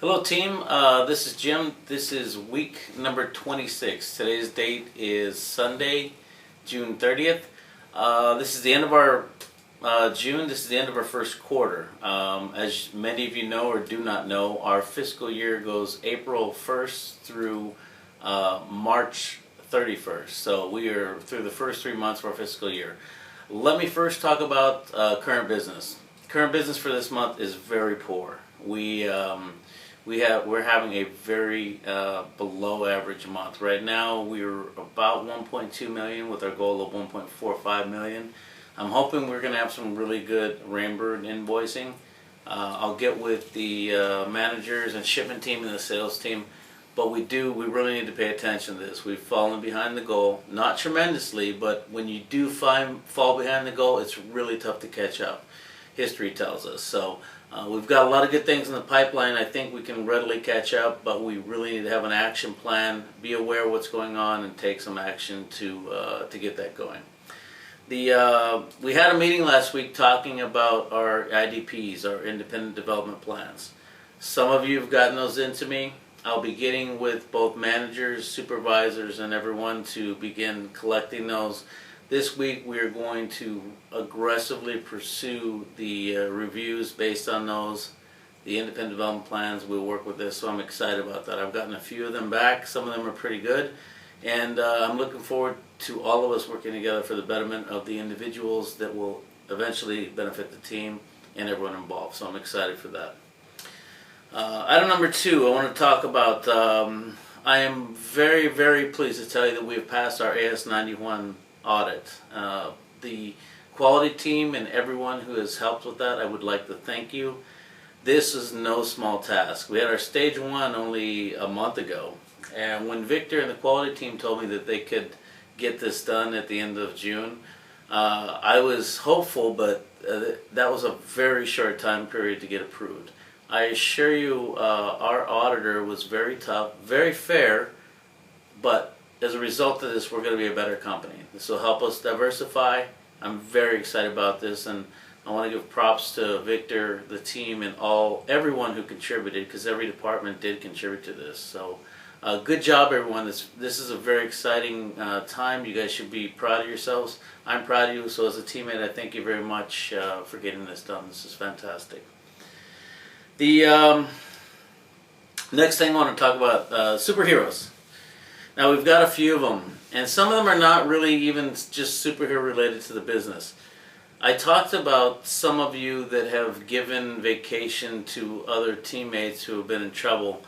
Hello team, this is Jim. This is week number 26. Today's date is Sunday, June 30th. This is the end of our June. This is the end of our first quarter. As many of you know or do not know, our fiscal year goes April 1st through March 31st. So we are through the first 3 months of our fiscal year. Let me first talk about current business. Current business for this month is very poor. We're having a very below average month. Right now we're about 1.2 million with our goal of 1.45 million. I'm hoping we're going to have some really good Rainbird invoicing. I'll get with the managers and shipment team and the sales team, but we really need to pay attention to this. We've fallen behind the goal, not tremendously, but when you do fall behind the goal, it's really tough to catch up. History tells us. So we've got a lot of good things in the pipeline. I think we can readily catch up, but we really need to have an action plan, be aware of what's going on, and take some action to get that going. We had a meeting last week talking about our IDPs, our independent development plans. Some of you have gotten those into me. I'll be getting with both managers, supervisors, and everyone to begin collecting those. This week we are going to aggressively pursue the reviews based on those, the independent development plans. We'll work with this, so I'm excited about that. I've gotten a few of them back. Some of them are pretty good, and I'm looking forward to all of us working together for the betterment of the individuals that will eventually benefit the team and everyone involved. So I'm excited for that. Item number 2, I want to talk about, I am very, very pleased to tell you that we have passed our AS91 audit. The quality team and everyone who has helped with that, I would like to thank you. This is no small task. We had our stage 1 only a month ago, and when Victor and the quality team told me that they could get this done at the end of June, I was hopeful, but that was a very short time period to get approved. I assure you, our auditor was very tough, very fair, but as a result of this, we're going to be a better company. This will help us diversify. I'm very excited about this, and I want to give props to Victor, the team, and everyone who contributed, because every department did contribute to this. So good job, everyone. This is a very exciting time. You guys should be proud of yourselves. I'm proud of you, so as a teammate, I thank you very much for getting this done. This is fantastic. The next thing I want to talk about, superheroes. Now we've got a few of them, and some of them are not really even just superhero related to the business. I talked about some of you that have given vacation to other teammates who have been in trouble.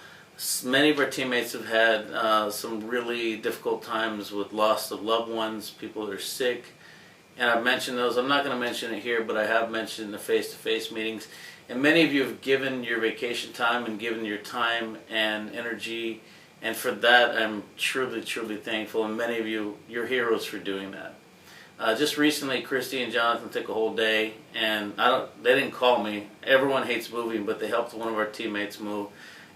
Many of our teammates have had some really difficult times with loss of loved ones, people that are sick, and I've mentioned those. I'm not going to mention it here, but I have mentioned in the face-to-face meetings. And many of you have given your vacation time and given your time and energy, and for that I'm truly, truly thankful. And many of you, you're heroes for doing that. Just recently, Christy and Jonathan took a whole day, and they didn't call me. Everyone hates moving, but they helped one of our teammates move,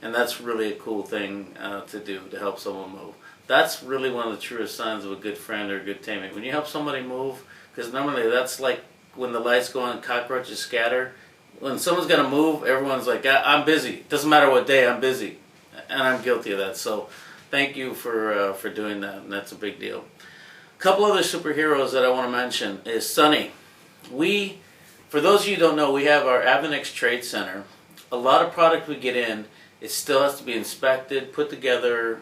and that's really a cool thing to do, to help someone move. That's really one of the truest signs of a good friend or a good teammate. When you help somebody move, because normally that's like when the lights go on and cockroaches scatter. When someone's got to move, everyone's like, I'm busy. Doesn't matter what day, I'm busy. And I'm guilty of that. So thank you for doing that, and that's a big deal. A couple other superheroes that I want to mention is Sunny. For those of you who don't know, we have our Advanex Trade Center. A lot of product we get in, it still has to be inspected, put together,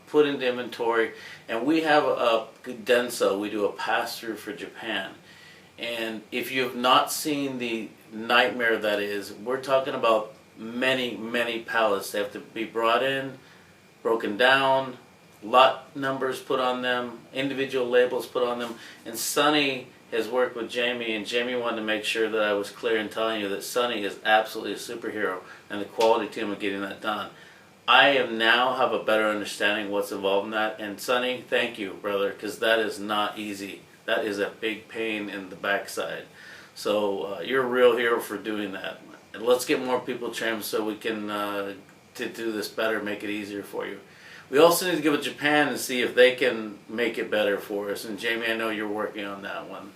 put into inventory, and we have a Denso. We do a pass-through for Japan. And if you have not seen the nightmare that is, we're talking about many, many pallets. They have to be brought in, broken down, lot numbers put on them, individual labels put on them. And Sunny has worked with Jamie, and Jamie wanted to make sure that I was clear in telling you that Sunny is absolutely a superhero, and the quality team of getting that done. I now have a better understanding of what's involved in that, and Sunny, thank you, brother, because that is not easy. That is a big pain in the backside. So you're a real hero for doing that. And let's get more people trained so we can to do this better, make it easier for you. We also need to go to Japan and see if they can make it better for us. And Jamie, I know you're working on that one.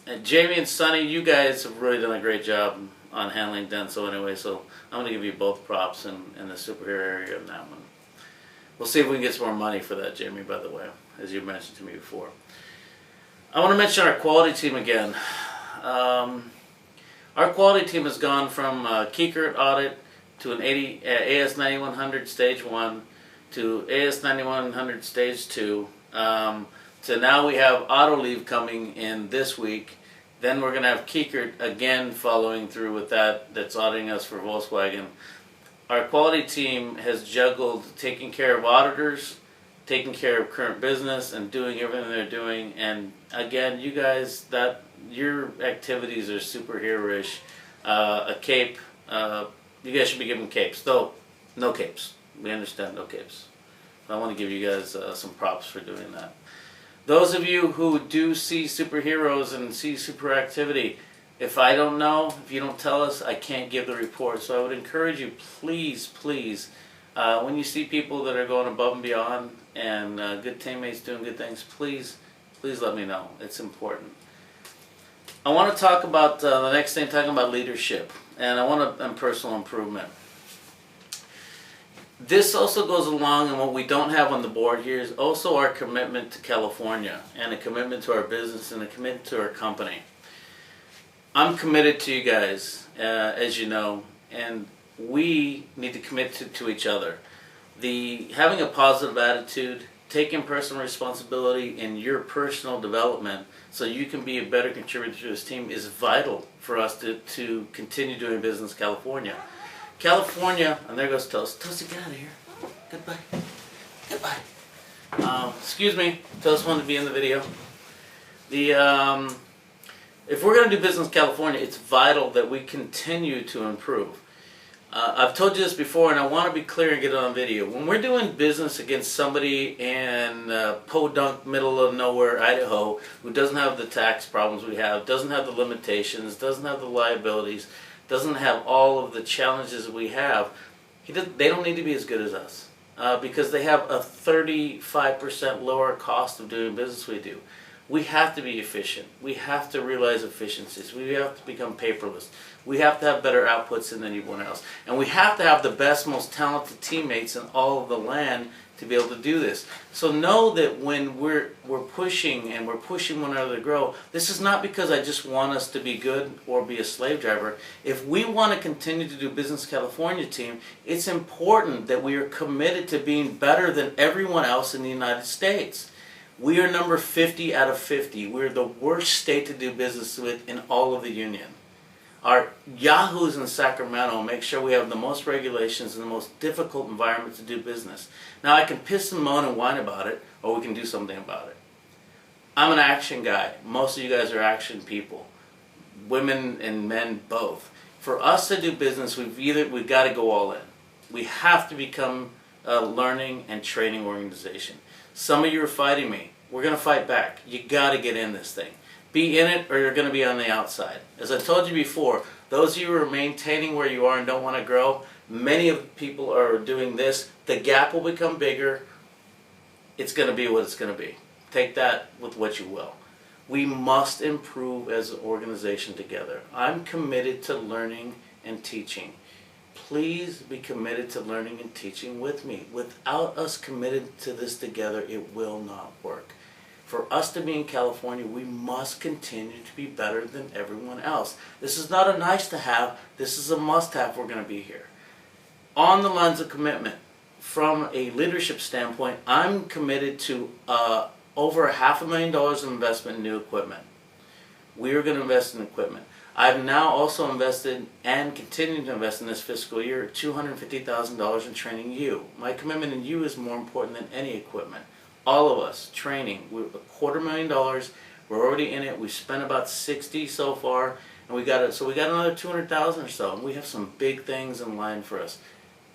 And Jamie and Sunny, you guys have really done a great job. on handling Denso anyway, so I'm going to give you both props in the superhero area on that one. We'll see if we can get some more money for that, Jamie, by the way, as you mentioned to me before. I want to mention our quality team again. Our quality team has gone from Kiekert audit to an AS 9100 stage 1 to AS 9100 stage 2 to now we have auto leave coming in this week. Then we're going to have Kiekert again following through with that's auditing us for Volkswagen. Our quality team has juggled taking care of auditors, taking care of current business, and doing everything they're doing. And again, you guys, your activities are superhero-ish. A cape, you guys should be given capes. Though, no capes. We understand no capes. I want to give you guys some props for doing that. Those of you who do see superheroes and see super activity, if I don't know, if you don't tell us, I can't give the report. So I would encourage you, please, please, when you see people that are going above and beyond and good teammates doing good things, please let me know. It's important. I want to talk about the next thing, talking about leadership, and I want to personal improvement. This also goes along, and what we don't have on the board here is also our commitment to California and a commitment to our business and a commitment to our company. I'm committed to you guys, as you know, and we need to commit to each other. Having a positive attitude, taking personal responsibility in your personal development so you can be a better contributor to this team is vital for us to continue doing business in California. California, and there goes Toast. Toasty, get out of here. Goodbye. Goodbye. Excuse me, Toast wanted to be in the video. If we're going to do business in California, it's vital that we continue to improve. I've told you this before, and I want to be clear and get it on video. When we're doing business against somebody in podunk, middle of nowhere, Idaho, who doesn't have the tax problems we have, doesn't have the limitations, doesn't have the liabilities, doesn't have all of the challenges we have, they don't need to be as good as us because they have a 35% lower cost of doing business we do. We have to be efficient. We have to realize efficiencies. We have to become paperless. We have to have better outputs than anyone else. And we have to have the best, most talented teammates in all of the land to be able to do this. So know that when we're pushing and we're pushing one another to grow, this is not because I just want us to be good or be a slave driver. If we want to continue to do business California team, it's important that we are committed to being better than everyone else in the United States. We are number 50 out of 50. We're the worst state to do business with in all of the union. Our yahoos in Sacramento make sure we have the most regulations and the most difficult environment to do business. Now I can piss and moan and whine about it, or we can do something about it. I'm an action guy. Most of you guys are action people. Women and men both. For us to do business, we've got to go all in. We have to become a learning and training organization. Some of you are fighting me. We're going to fight back. You got to get in this thing. Be in it or you're going to be on the outside. As I told you before, those of you who are maintaining where you are and don't want to grow, many of the people are doing this. The gap will become bigger. It's going to be what it's going to be. Take that with what you will. We must improve as an organization together. I'm committed to learning and teaching. Please be committed to learning and teaching with me. Without us committed to this together, it will not work. For us to be in California, we must continue to be better than everyone else. This is not a nice to have, this is a must have if we're going to be here. On the lines of commitment, from a leadership standpoint, I'm committed to over $500,000 of investment in new equipment. We are going to invest in equipment. I've now also invested and continue to invest in this fiscal year $250,000 in training you. My commitment in you is more important than any equipment. All of us, training. We're $250,000. We're already in it. We've spent about 60 so far, and we got another 200,000 or so. And we have some big things in line for us.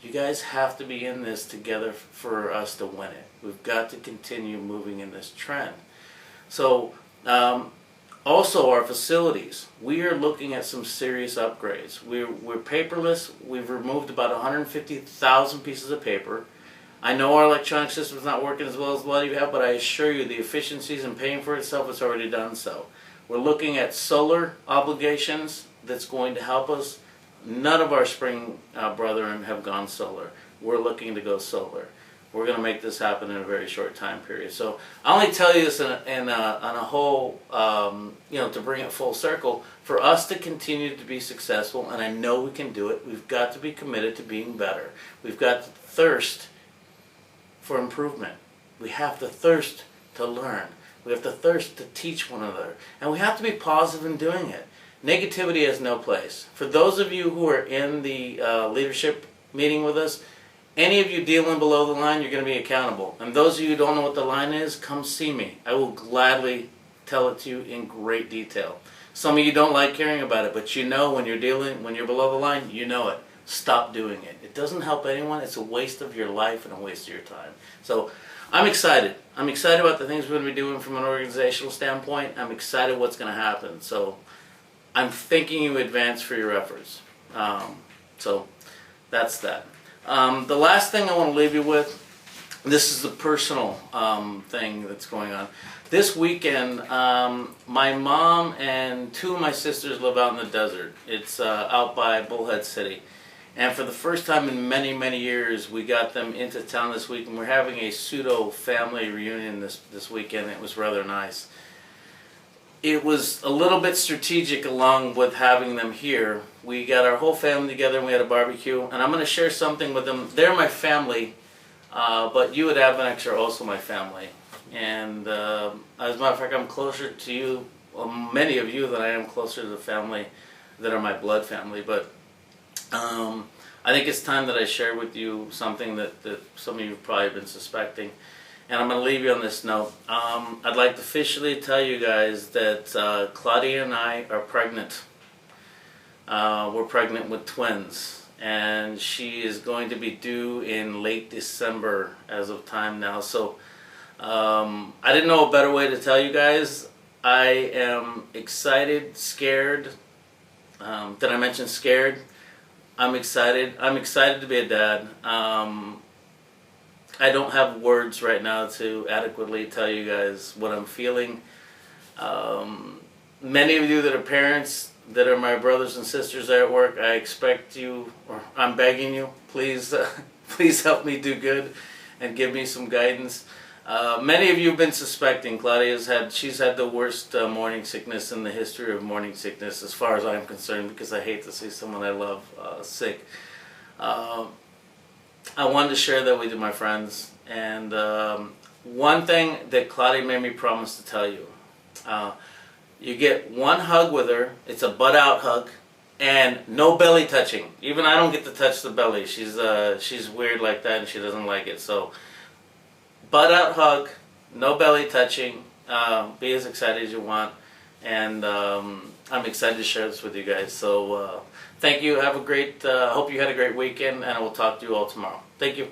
You guys have to be in this together for us to win it. We've got to continue moving in this trend. So, also our facilities. We are looking at some serious upgrades. We're paperless. We've removed about 150,000 pieces of paper. I know our electronic system is not working as well as a lot of you have, but I assure you the efficiencies in paying for itself, it's already done so. We're looking at solar obligations that's going to help us None of our spring brethren have gone solar. We're looking to go solar. We're going to make this happen in a very short time period. So I only tell you this on a whole, to bring it full circle, for us to continue to be successful, and I know we can do it, we've got to be committed to being better. We've got to thirst for improvement. We have to thirst to learn. We have to thirst to teach one another. And we have to be positive in doing it. Negativity has no place. For those of you who are in the leadership meeting with us, any of you dealing below the line, you're going to be accountable. And those of you who don't know what the line is, come see me. I will gladly tell it to you in great detail. Some of you don't like hearing about it, but you know when you're below the line, you know it. Stop doing it. It doesn't help anyone. It's a waste of your life and a waste of your time. So I'm excited. I'm excited about the things we're going to be doing from an organizational standpoint. I'm excited what's going to happen. So I'm thanking you in advance for your efforts. So that's that. The last thing I want to leave you with, this is a personal thing that's going on. This weekend, my mom and two of my sisters live out in the desert. It's out by Bullhead City. And for the first time in many, many years, we got them into town this week, and we're having a pseudo-family reunion this weekend. It was rather nice. It was a little bit strategic along with having them here. We got our whole family together and we had a barbecue, and I'm going to share something with them. They're my family, but you at Advanex are also my family. And as a matter of fact, I'm closer to you, many of you, than I am closer to the family that are my blood family. But I think it's time that I share with you something that some of you have probably been suspecting. And I'm going to leave you on this note. I'd like to officially tell you guys that Claudia and I are pregnant. We're pregnant with twins. And she is going to be due in late December as of time now. So I didn't know a better way to tell you guys. I am excited, scared. Did I mention scared? I'm excited. I'm excited to be a dad. I don't have words right now to adequately tell you guys what I'm feeling. Many of you that are parents, that are my brothers and sisters there at work, I expect you, or I'm begging you, please, please help me do good and give me some guidance. Many of you have been suspecting she's had the worst morning sickness in the history of morning sickness, as far as I'm concerned, because I hate to see someone I love sick. I wanted to share that with you, my friends. And one thing that Claudia made me promise to tell you. You get one hug with her. It's a butt-out hug. And no belly touching. Even I don't get to touch the belly. She's weird like that and she doesn't like it. So, butt-out hug. No belly touching. Be as excited as you want. And I'm excited to share this with you guys. So, thank you. Have a great, hope you had a great weekend, and I will talk to you all tomorrow. Thank you.